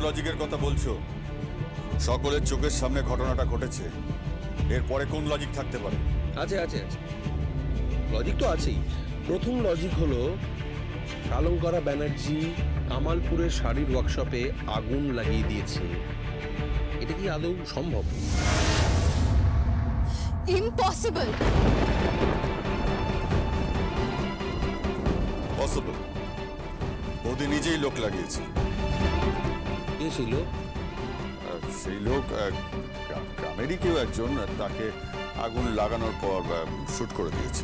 লজিকের কথা বলছো? সকলের চোখের সামনে ঘটনাটা ঘটেছে, এরপরে কোন লজিক থাকতে পারে? আছে আছে আছে, লজিক তো আছেই। প্রথম লজিক হলো শালঙ্করা ব্যানার্জি কামালপুরের শাড়ির ওয়ার্কশপে আগুন লাগিয়ে দিয়েছে। এটা কি আদৌ সম্ভব? ইম্পসিবল। পসিবল। বৌদি নিজেই লোক লাগিয়েছে। কে ছিল? সেই লোক গ্রামেরই কেউ একজন, তাকে আগুন লাগানোর পর শুট করে দিয়েছে।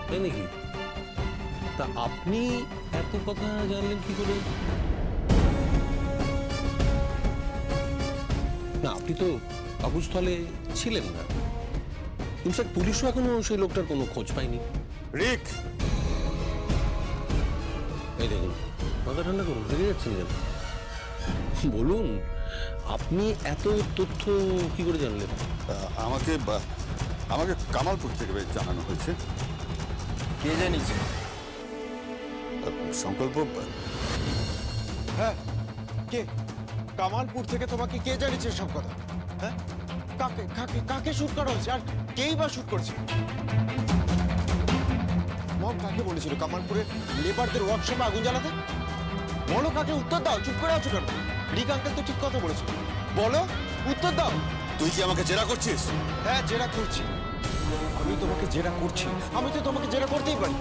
তাই নাকি? তা আপনি এত কথা জানলেন কি করে? না, আপনি তো আগুস্থলে ছিলেন না। ইনফ্যাক্ট পুলিশও এখনো সেই লোকটার কোনো খোঁজ পায়নি। রিক, এই দেখুন, মাথা ঠান্ডা করুন, রেগে যাচ্ছেন কেন? বলুন, আপনি এত তথ্য কি করে জানলেন? আমাকে আমাকে কামালপুর থেকে জানানো হয়েছে। কে জানিস? সংকল্প। হ্যাঁ, কে? কামালপুর থেকে তোমাকে কে জানিয়েছে সব কথা? হ্যাঁ, কাকে কাকে কাকে শুট করা হয়েছে, আর কেই বা শুট করছে? মম কাকে বলেছিল কামালপুরের লেবারদের ওয়ার্কশপে আগুন জ্বালাতে? বলো কাকে, উত্তর দাও। চুপ করে আছো কেন? রিক আঙ্কেল তো ঠিক কথা বলেছিল। বলো, উত্তর দাও। তুই কি আমাকে জেরা করছিস? হ্যাঁ, জেরা করছি। আমি তোমাকে জেরা করছি। আমি তো তোমাকে জেরা করতেই পারি,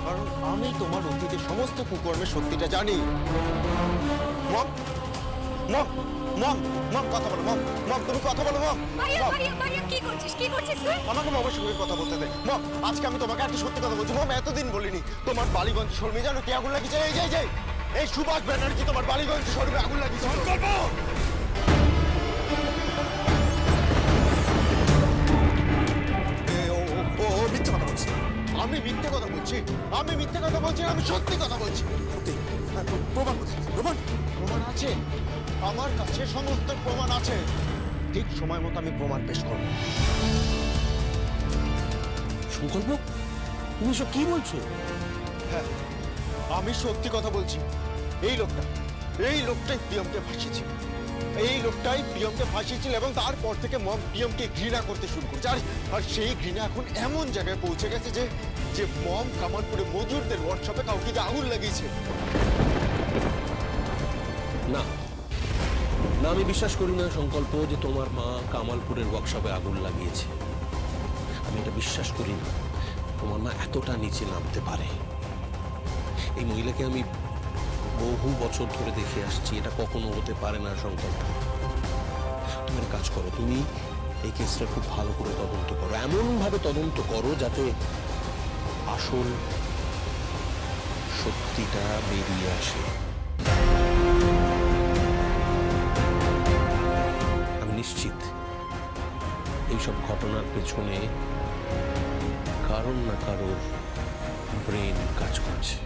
কারণ আমি তোমার অতীতের সমস্ত কুকর্মের সত্যিটা জানি। মম, মম, মম, মম কথা বলো। মম, মম তুমি কথা বলো। মম, মারিয়া মারিয়া মারিয়া কি করছিস তুই? আমাকে মমের সঙ্গে কথা বলতে দে। মম, আজকে আমি তোমাকে একটা সত্যি কথা বলছি। মম, এতদিন বলিনি। তোমার বালিগঞ্জ শোরুমে জানো কে আগুন লাগিয়েছে? এই সুভাষ ব্যানার্জি তোমার বালিগঞ্জ শোরুমে আগুন লাগিয়েছে। মিথ্যে কথা বলছি। আমি মিথ্যে কথা বলছি? আমি মিথ্যে কথা বলছি না, আমি সত্যি কথা বলছি। প্রমাণ প্রমাণ প্রমাণ আছে আমার কাছে, সমস্ত প্রমাণ আছে। ঠিক সময় মতো আমি প্রমাণ পেশ করব। সংকল্প, তুমি সব কি বলছো? হ্যাঁ, আমি সত্যি কথা বলছি। এই লোকটাই প্রিয়মকে ফাঁসিয়েছিল। এই লোকটাই প্রিয়মকে ফাঁসিয়েছিল এবং তারপর থেকে মম প্রিয়মকে ঘৃণা করতে শুরু করছে। আর সেই ঘৃণা এখন এমন জায়গায় পৌঁছে গেছে যে মম কামালপুরে মজুরদের ওয়ার্কশপে কাউকে আগুন লাগিয়েছে। না না, আমি বিশ্বাস করি না সংকল্প যে তোমার মা কামালপুরের ওয়ার্কশপে আগুন লাগিয়েছে। আমি এটা বিশ্বাস করি না তোমার মা এতটা নিচে নামতে পারে। এই মহিলাকে আমি বহু বছর ধরে দেখে আসছি, এটা কখনো হতে পারে না সংকল্প। তুমি একটা কাজ করো, তুমি এই কেসটা খুব ভালো করে তদন্ত করো, এমন ভাবে তদন্ত করো যাতে আসল সত্যিটা বেরিয়ে আসে। আমি নিশ্চিত এইসব ঘটনার পেছনে কারণ না কারোর ব্রেন কাজ করছে।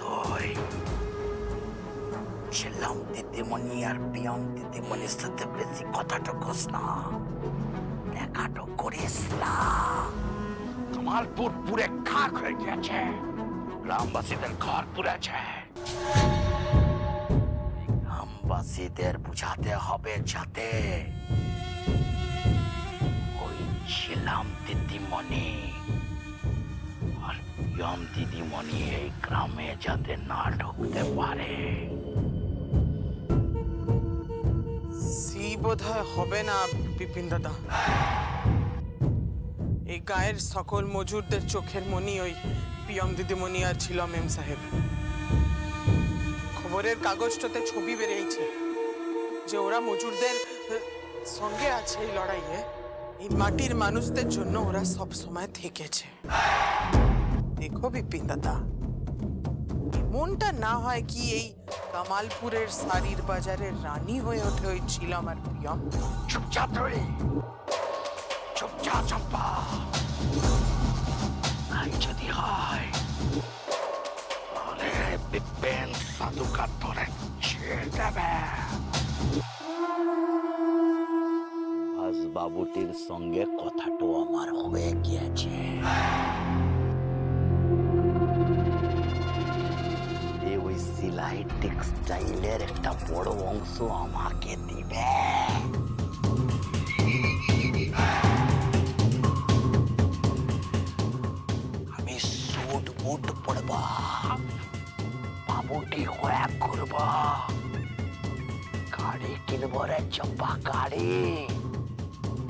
তুই ছিলাম দিদিমণি আর প্রিয়ম দিদিমণির সাথে বেশি কথাটা কস না, দেখাটো করিস না। কামালপুর পুরে খাক হয়ে গেছে, গ্রামবাসীদের ঘর পুড়েছে। গ্রামবাসীদের বুঝাতে হবে যাতে ওই ছিলাম দিদিমণি আর প্রিয়ম দিদিমণি এই গ্রামে যাতে না ঢুকতে পারে। বোধহয় হবে না বিপিন দাদা। এই গায়ের সকল মজুরদের চোখের মনি ওই পিয়ম দিদিমণি আর ছিল মেম সাহেব। খবরের কাগজটাতে ছবি বেরিয়েছে যে ওরা মজুরদের সঙ্গে আছে এই লড়াইয়ে। এই মাটির মানুষদের জন্য ওরা সব সময় থেকেছে। দেখো বিপিন দাদা, এমন এমনটা না হয় কি এই কামালপুরের শাড়ির বাজারের রানী হয়ে ওঠে ওই ছিল আমার প্রিয়ম। চুপচাপ তুই, চুপচাপ চম্পা। আর যদি হয় তাহলে বিপিন সাধুকা ধরে ছেড়ে দেবে। আজ বাবুটির সঙ্গে কথাটাও আমার হয়ে গিয়েছে। ওই সিলাই টেক্সটাইলের একটা বড় অংশ আমাকে দিবে। আমি স্যুট বুট পরব, বাবুটি হয়ে ঘুরব, গাড়ি কিনব রে চম্পা, গাড়ি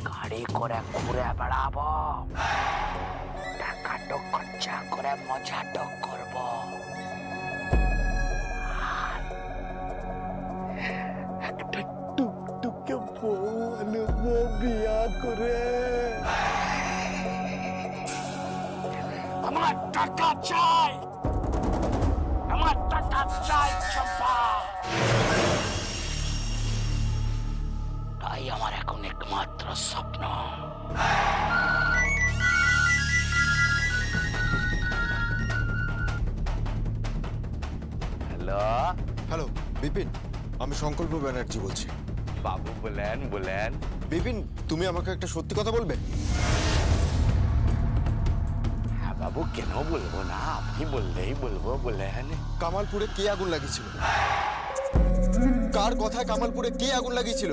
গাড়ি করে ঘুরে বেড়াবো, টাকাটা খরচা করে মজাটা করব। একটা টুকটুকে বউ আনবো বিয়া করে। আমার টাকা চাই, আমার টাকা চাই চম্পা। তাই আমার এখন একমাত্র স্বপ্ন। হ্যালো হ্যালো বিপিন, আমি সংকল্প ব্যানার্জি বলছি। বাবু বলেন বলেন। বিপিন, তুমি আমাকে একটা সত্যি কথা বলবে? হ্যাঁ বাবু, কেন বলবো না, আপনি বললেই বলবো, বলেন। কামালপুরে কে আগুন লাগিয়েছিল? কার কথায় কামালপুরে কে আগুন লাগিয়েছিল?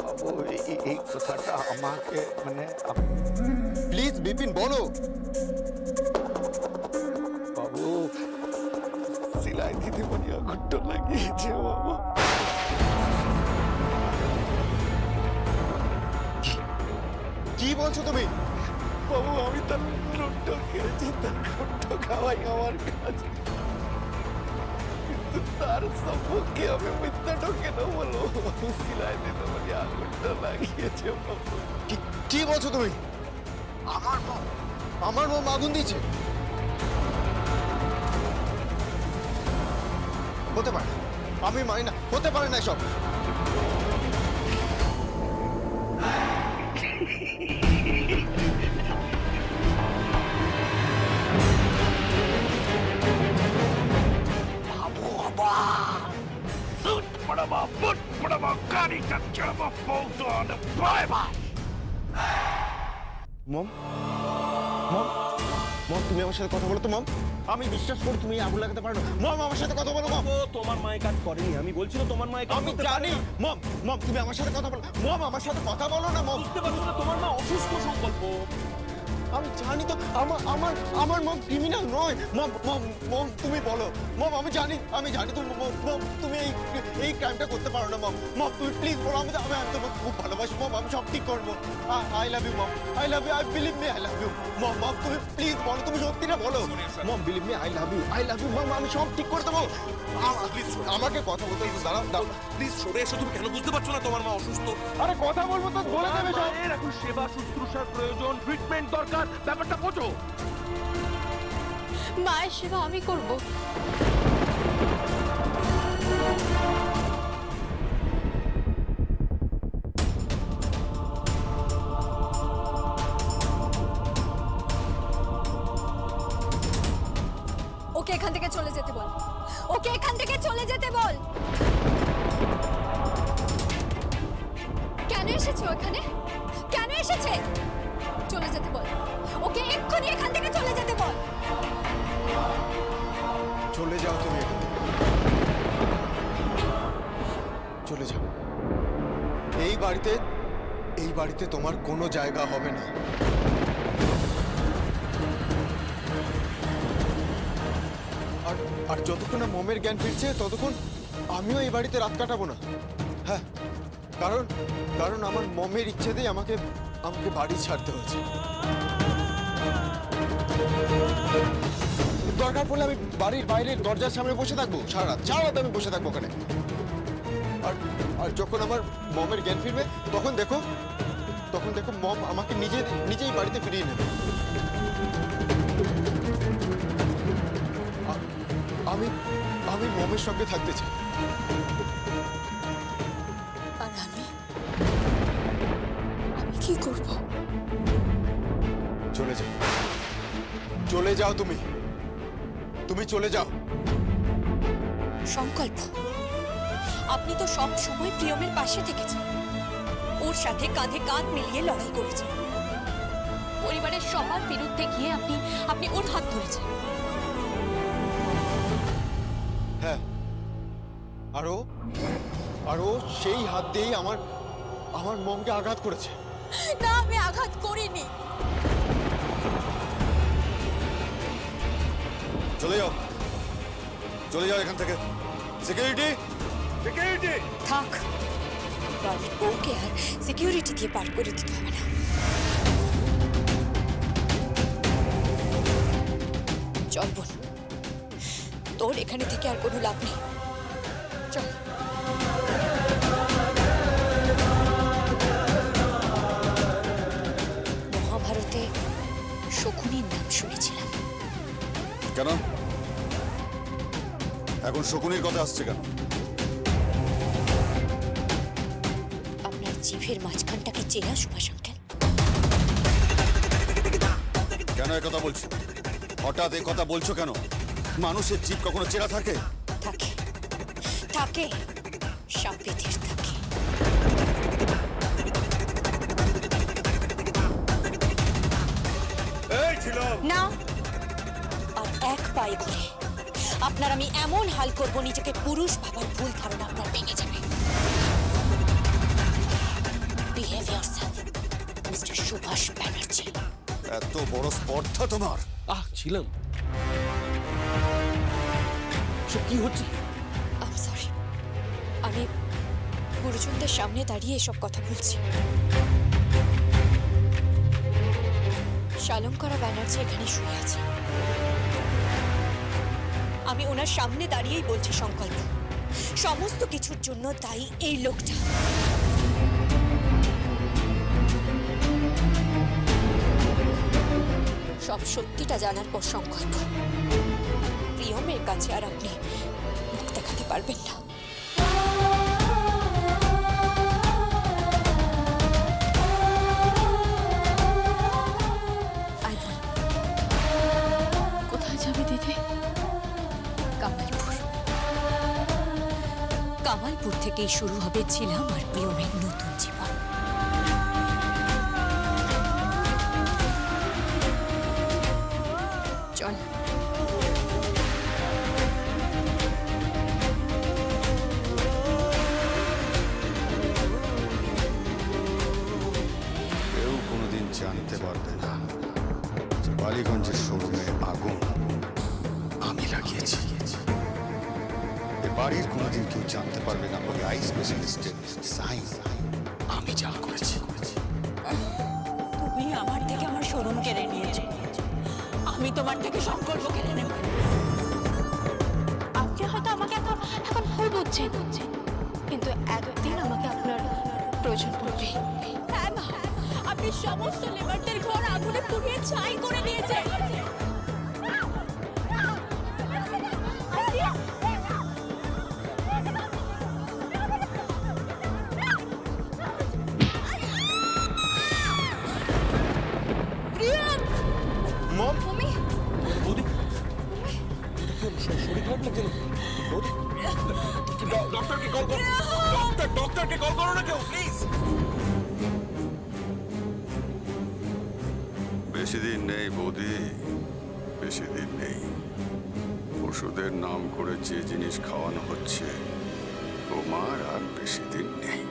বাবু এই কথাটা আমাকে মানে প্লিজ বিপিন বলো। বাবু সিলাই দিদিমণি আগুনটা লাগিয়েছে বাবু। কি বলছো তুমি? বাবু আমি তার রুট্ট খেয়েছি, তার রুট্ট খাওয়াই আমার কাজ, কিন্তু তার সম্পর্কে আমি মিথ্যাটা কেন বলবো? সিলাই দিদিমণি আগুনটা লাগিয়েছে বাবু। কি বলছো তুমি? আমার মম আগুন দিয়েছে? হতে পারে, আমি মানি না, হতে পারে না সব। বাবু বাবা সুট পড়াবো, বুট পড়াবো, গাড়িটা চালাবো, বলতো বাই বাই। মম মম মম তুমি আমার সাথে কথা বলো তো মম। আমি বিশ্বাস করি তুমি আগুন লাগাতে পারো না। মম আমার সাথে কথা বলো মম। ও তোমার মায়ের কাজ করেনি, আমি বলছি না তোমার মায়ের কাজ আমি করতে জানি পারে না। মম। মম তুমি আমার সাথে কথা বলো। মম আমার সাথে কথা বলো না মম। বুঝতে পারছো না তোমার মা অসুস্থ সংকল্প। আমি জানি তো আমার মম ক্রিমিনাল নয়। মম মম মম তুমি বলো। মম আমি জানি তুমি মম তুমি এই ক্রাইমটা করতে পারো না মম। মম তুমি প্লিজ বলো। আমি তোমাকে খুব ভালোবাসি মম। আমি সব ঠিক করবো। I love you mom, I love you, I believe me, I love you mom. Mom তুমি প্লিজ বলো, তুমি সত্যিটা বলো mom. Believe me, I love you mom. আমি সব ঠিক করে দেবো। আমাকে কথা বলতে দাঁড়াও। প্লিজ সরে এসো, তুমি কেন বুঝতে পারছো না তোমার মা অসুস্থ? আরে কথা বলবো তো বলে দেবে সব। মায়ের এখন সেবা শুশ্রূষার প্রয়োজন, ট্রিটমেন্ট দরকার, ব্যাপারটা বোঝো। মায়ের সেবা আমি করব। ওকে এখান থেকে চলে যেতে বল, ওকে এখান থেকে চলে যেতে বল। কেন এসেছে এখানে? কেন এসেছে? চলে যেতে বল ওকে, এক্ষুনি এখান থেকে চলে যেতে বল। চলে যাও তুমি এখান থেকে, চলে যাও। এই বাড়িতে তোমার কোনো জায়গা হবে না। আর যতক্ষণ না মমের জ্ঞান ফিরছে ততক্ষণ আমিও এই বাড়িতে রাত কাটাবো না। হ্যাঁ, কারণ আমার মমের ইচ্ছেতেই আমাকে বাড়ি ছাড়তে হয়েছে। দরকার পড়লে আমি বাড়ির বাইরের দরজার সামনে বসে থাকবো সারা রাত আমি বসে থাকবো ওখানে। আর যখন আমার মমের জ্ঞান ফিরবে তখন দেখো মম আমাকে নিজেই বাড়িতে ফিরিয়ে নেবে। আমি মমের সঙ্গে থাকতে চাই। আর আমি কি করব? চলে যাও, চলে যাও, তুমি চলে যাও। সংকল্প, আপনি তো সব সময় প্রিয়মের পাশে থেকেছেন, ওর সাথে কাঁধে কাঁধ মিলিয়ে লড়াই করেছেন, পরিবারের সবার বিরুদ্ধে গিয়ে আপনি ওর হাত ধরেছেন। হ্যাঁ, আরো সেই হাত দিয়েই আমার মমকে আঘাত করেছে। না, আমি আঘাত করিনি। চলে যাও, চলে যাও এখান থেকে। Security, security! থাক, বাড়ির বউকে আর সিকিউরিটি দিয়ে পার করে দিতে হবে না। চল বোন, তোর এখানে থেকে আর কোনো লাভ নেই, চল। মহাভারতে শকুনির নাম শুনেছিলাম। কেন এখন শকুনির কথা আসছে কেন? আপনার জিভের মাঝখানটাকে চেনা সুভাষ আঙ্কেল? কেন কথা বলছো? হঠাৎ কথা বলছো কেন? মানুষের জীব কখনো চেনা থাকে? থাকে, থাকে, সাপেদের থাকে। না, আর এক পায়ে ঘুরে আপনার আমি এমন হাল করব, নিজেকে পুরুষ ভাবার ভুল ধারণা আপনার ভেঙে যাবে। Behave yourself, mister Subhash Banerjee. এত বড় স্পর্ধা তোমার? ছিলাম। সব কি হচ্ছে? আই সরি, আমি গুরুজনদের সামনে দাঁড়িয়ে এসব কথা বলছি। শালঙ্করা ব্যানার্জি এখানে শুয়ে আছে, আমি ওনার সামনে দাঁড়িয়েই বলছি সংকল্প, সমস্ত কিছুর জন্য দায়ী এই লোকটা। সব সত্যিটা জানার পর সংকল্প, প্রিয়মের কাছে আর আপনি মুখ দেখাতে পারবেন না। কোথায় যাবে দিদি? কামালপুর। কামালপুর থেকেই শুরু হবে ছিলাম আর প্রিয়মের নতুন জীবন। চল। কেউ কোনোদিন জানতে পারবে না যে বালিগঞ্জের শোরুমে আগুন আমি লাগিয়েছি। এ বাড়ির কোনোদিন কেউ জানতে পারবে না ওই আই স্পেশালিস্টের সাইন আমি জাল করেছি। তুমি আমার থেকে আমার শোরুম কেড়ে নিয়েছো, আমি তোমার থেকে সংকল্প কেড়ে নেব। আপনি হয়তো আমাকে এখন ভুল বুঝছেন, কিন্তু একদিন আমাকে আপনার প্রয়োজন পড়বে। হ্যাঁ মা, আপনি সমস্ত লেবারদের ঘর আগুনে পুড়িয়ে ছাই করে দিয়েছেন। মম, তুমি বৌদি, শরীর খারাপ লাগছে না? বৌদি, ডক্টরকে কল করো। ডক্টরকে কল করো না কেউ, প্লিজ। বেশি দিন নেই বৌদি, বেশি দিন নেই। ওষুধের নাম করে যে জিনিস খাওয়ানো হচ্ছে তোমার আর বেশি দিন নেই।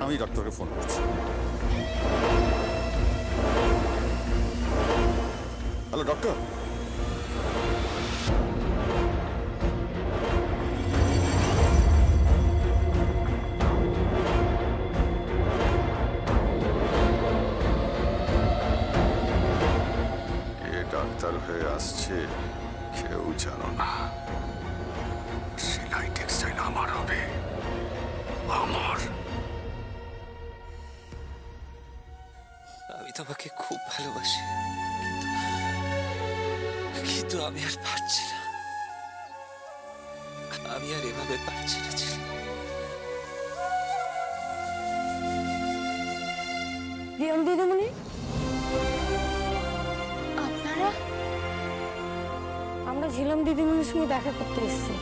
আমি ডক্টরকে ফোন করছি। হ্যালো ডক্টর, কে ডাক্তার হয়ে আসছে কেউ জানো না। সেলাই টেক্সটাইল আমার হবে, আমার। আমি তোমাকে খুব ভালোবাসি, কিন্তু আমি আর পারছি না, আমি আর এভাবে পারছি না ছেলে। প্রিয়ম দিদিমণি, আপনারা? আমরা ঝিলাম দিদিমণির সঙ্গে দেখা করতে এসেছি।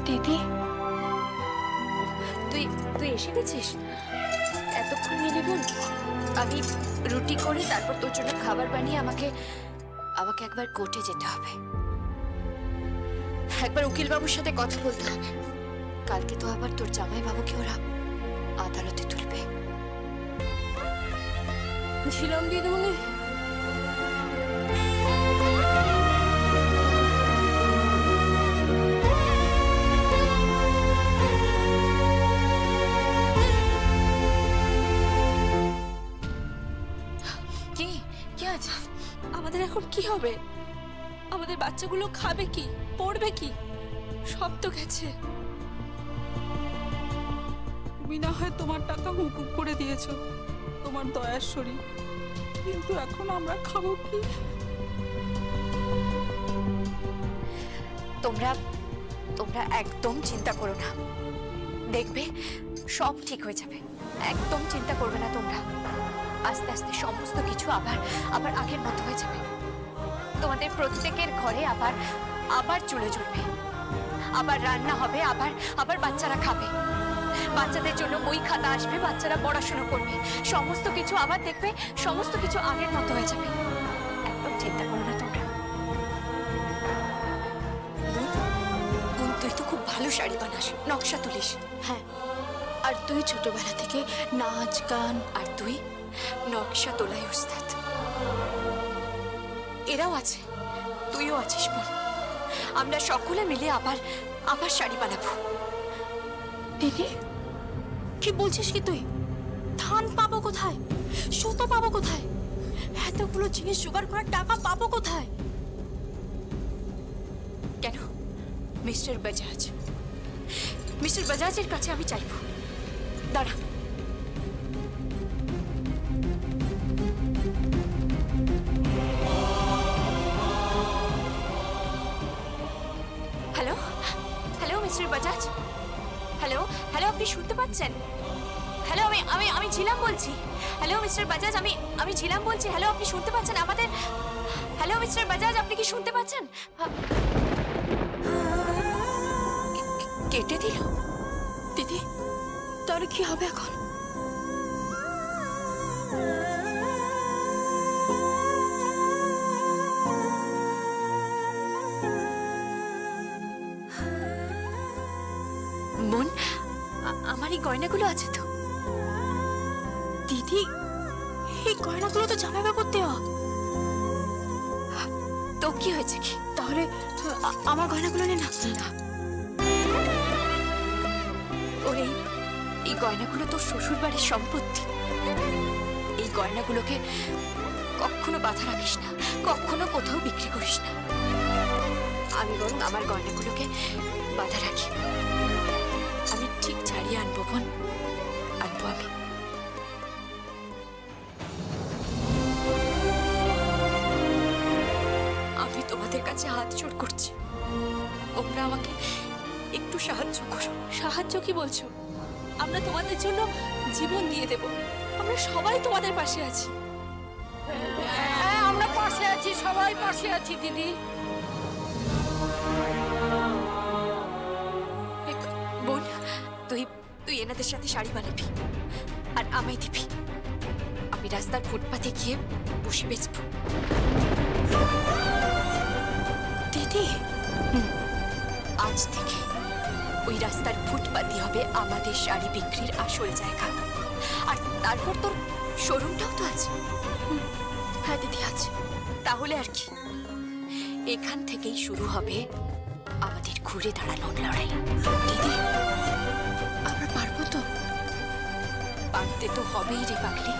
দিদি, তুই তুই এসে গেছিস? এতক্ষণ মিলি বোন, আমি রুটি করে তারপর তোর জন্য খাবার বানিয়ে আমাকে একবার কোর্টে যেতে হবে। একবার উকিল বাবুর সাথে কথা বলতে হবে। কালকে তো আবার তোর জামাই বাবুকে ওরা আদালতে তুলবে। ঝিলাম দিদিমণি, কি আছে? আমাদের এখন কি হবে? আমাদের বাচ্চাগুলো খাবে কি, পড়বে কি? সব তো গেছে। তুমি না হয় তোমার টাকা হুকুম করে দিয়েছো তোমার দয়ার শরীর, কিন্তু এখন আমরা খাবো কি? তোমরা একদম চিন্তা করো না, দেখবে সব ঠিক হয়ে যাবে। একদম চিন্তা করবে না তোমরা। আস্তে আস্তে সমস্ত কিছু আবার আগের মতো হয়ে যাবে। তোমাদের প্রত্যেকের ঘরে আবার চুলো জ্বলবে, আবার রান্না হবে, আবার বাচ্চারা খাবে, বাচ্চাদের জন্য বই খাতা আসবে, বাচ্চারা পড়াশোনা করবে, সমস্ত কিছু আবার দেখবে, সমস্ত কিছু আগের মতো হয়ে যাবে। একদম চিন্তা করো না তোমরা। বোন, তুই তো খুব ভালো শাড়ি বানাস, নকশা তুলিস। হ্যাঁ, আর তুই ছোটবেলা থেকে নাচ গান, আর তুই নকশা তোলাই উস্তাদ। এরাও আছে, তুইও আছিস বোন। আমরা সকলে মিলে আবার শাড়ি বানাবো। দিদি কি বলছিস কি তুই? ধান পাবো কোথায়? সুতো পাবো কোথায়? এতগুলো জিনিস জোগাড় করার টাকা পাবো কোথায়? কেন? মিস্টার বাজাজের কাছে আমি চাইবো। দাঁড়া, হ্যালো মিস্টার বাজাজ, হ্যালো, আপনি শুনতে পাচ্ছেন? হ্যালো, আমি ঝিলাম বলছি। হ্যালো মিস্টার বাজাজ, আমি ঝিলাম বলছি। হ্যালো, আপনি শুনতে পাচ্ছেন আমাদের? হ্যালো মিস্টার বাজাজ, আপনি কি শুনতে পাচ্ছেন? কেটে দিল। দিদি, তাহলে কি হবে এখন? বোন, আমার এই গয়নাগুলো আছে তো? দিদি, এই গয়নাগুলো তো জামাইবাবুর দেওয়া। তো কি হয়েছে কি? তাহলে আমার গয়নাগুলো নে না। ওর এই গয়নাগুলো তোর শ্বশুর বাড়ির সম্পত্তি। এই গয়নাগুলোকে কখনো বাধা রাখিস না, কখনো কোথাও বিক্রি করিস না। আমি বরং আমার গয়নাগুলোকে বাধা রাখি। আমি ঠিক ছাড়িয়ে আনবো বোন, আনবো আমি। আমি তোমাদের কাছে হাত জোড় করছি, তোমরা আমাকে একটু সাহায্য করো। সাহায্য কি বলছো? আমরা তোমাদের জন্য জীবন দিয়ে দেব। আমরা সবাই তোমাদের পাশে আছি। হ্যাঁ, আমরা পাশে আছি, সবাই পাশে আছি দিদি। বোন, তুই এনাদের সাথে শাড়ি বানাবি আর আমায় দিবি। আমি রাস্তার ফুটপাতে গিয়ে বসে বেচবো। দিদি, আজ থেকে ওই রাস্তার ফুটপাতই হবে আমাদের শাড়ি বিক্রির আসল জায়গা। আর তারপর তোর শোরুমটাও তো আছে। হ্যাঁ দিদি, আছে। তাহলে আর কি, এখান থেকেই শুরু হবে আমাদের ঘুরে দাঁড়ানোর লড়াই। দিদি, আমরা পারবো তো? পারতে তো হবেই রে পাগলি,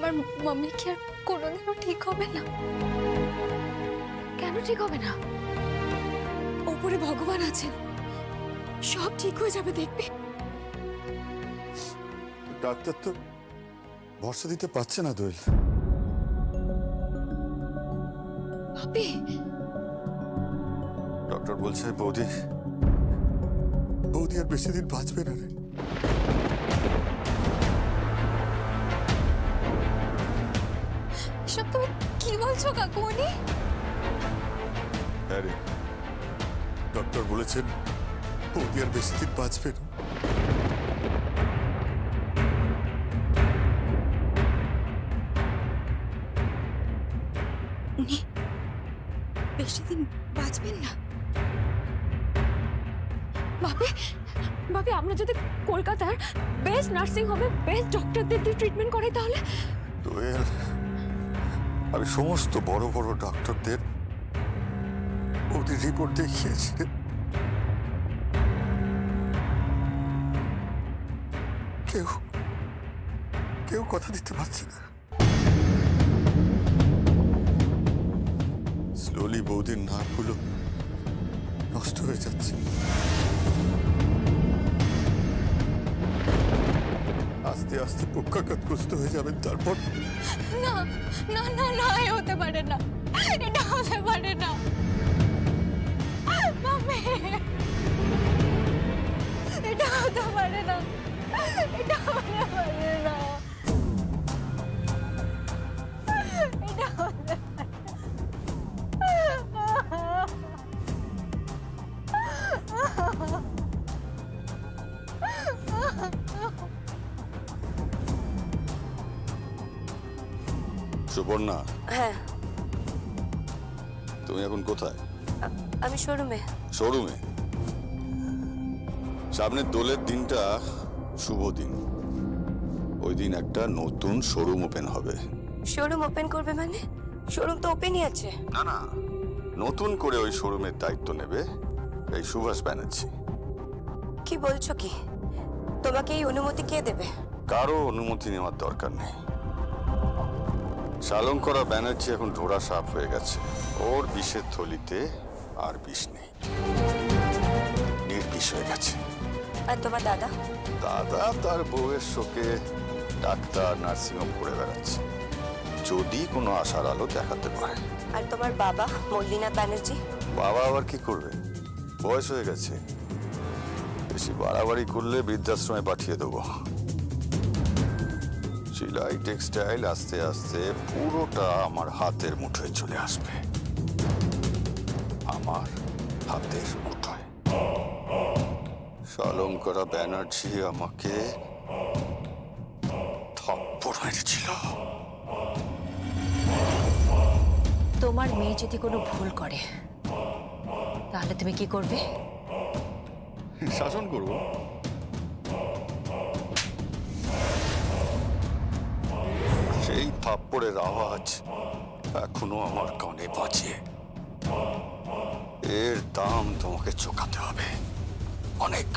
আমার মাম্মি কি আর কোনোদিনও ঠিক হবে না? কেন ঠিক হবে না? ওপরে ভগবান আছেন, সব ঠিক হয়ে যাবে, দেখবে। ডাক্তার তো ভরসা দিতে পারছে না দোয়েল। ভাবি, ডক্টর বলছে বৌদি আর বেশি দিন বাঁচবে না রে। সব তুমি কি বলছো কাকুমণি? হ্যাঁ রে, ডক্টর বলেছেন বৌদি আর বেশি দিন বাঁচবে না। উনি বেশি দিন বাঁচবেন না? ভাবি, আমরা যদি কলকাতার বেস্ট নার্সিং হোমে বেস্ট ডক্টরদের দিয়ে ট্রিটমেন্ট করাই তাহলে? দোয়েল, আমি সমস্ত বড় বড় ডক্টরদের ওদের রিপোর্ট দেখিয়েছি। কেউ কথা দিতে পারছে না। স্লোলি বৌদির নার্ভগুলো নষ্ট হয়ে যাচ্ছে। আস্তে আস্তে পক্ষাঘাতগ্রস্ত হয়ে যাবেন। তারপর না না না না, এ হতে পারে না, এটা হতে পারে না। মাম্মি, এটা হতে পারে না, এটা হতে পারে না, এটা হতে সুবর্ণা, হ্যাঁ, তুমি এখন কোথায়? আমি শোরুমে। শোরুমে? সামনের দোলের দিনটা শুভ দিন। ওই দিন একটা নতুন শোরুম ওপেন হবে। শোরুম ওপেন করবে মানে? শোরুম তো ওপেনই আছে। না না, নতুন করে ওই শোরুমের দায়িত্ব নেবে এই সুভাষ ব্যানার্জি। কি বলছো কি? তোমাকে এই অনুমতি কে দেবে? কারো অনুমতি নেওয়ার দরকার নেই। শালঙ্করা ব্যানার্জি এখন ঢোড়া সাপ হয়ে গেছে। ওর বিষের থলিতে আর বিষ নেই, নির্বিষ হয়ে গেছে। আর তোমার দাদা? দাদা তার বউয়ের শোকে ডাক্তার নার্সিংহোম করে বেড়াচ্ছে, যদি কোনো আশার আলো দেখাতে পারে। আর তোমার বাবা মল্লিনা ব্যানার্জি? বাবা আবার কি করবে? বয়স হয়ে গেছে, বেশি বাড়াবাড়ি করলে বৃদ্ধাশ্রমে পাঠিয়ে দেবো। সিলাই টেক্সটাইল আস্তে আস্তে পুরোটা আমার হাতের মুঠোয় চলে আসবে। আমার হাতের মুঠোয়। শালঙ্করা ব্যানার্জি আমাকে থাপ্পড় মেরেছিল। তোমার মেয়ে যদি কোনো ভুল করে তাহলে তুমি কি করবে? শাসন করব। সেই থাপ্পড়ের আওয়াজ এখনো আমার কানে বাজে। এর দাম তোমাকে চোকাতে হবে, অনেক।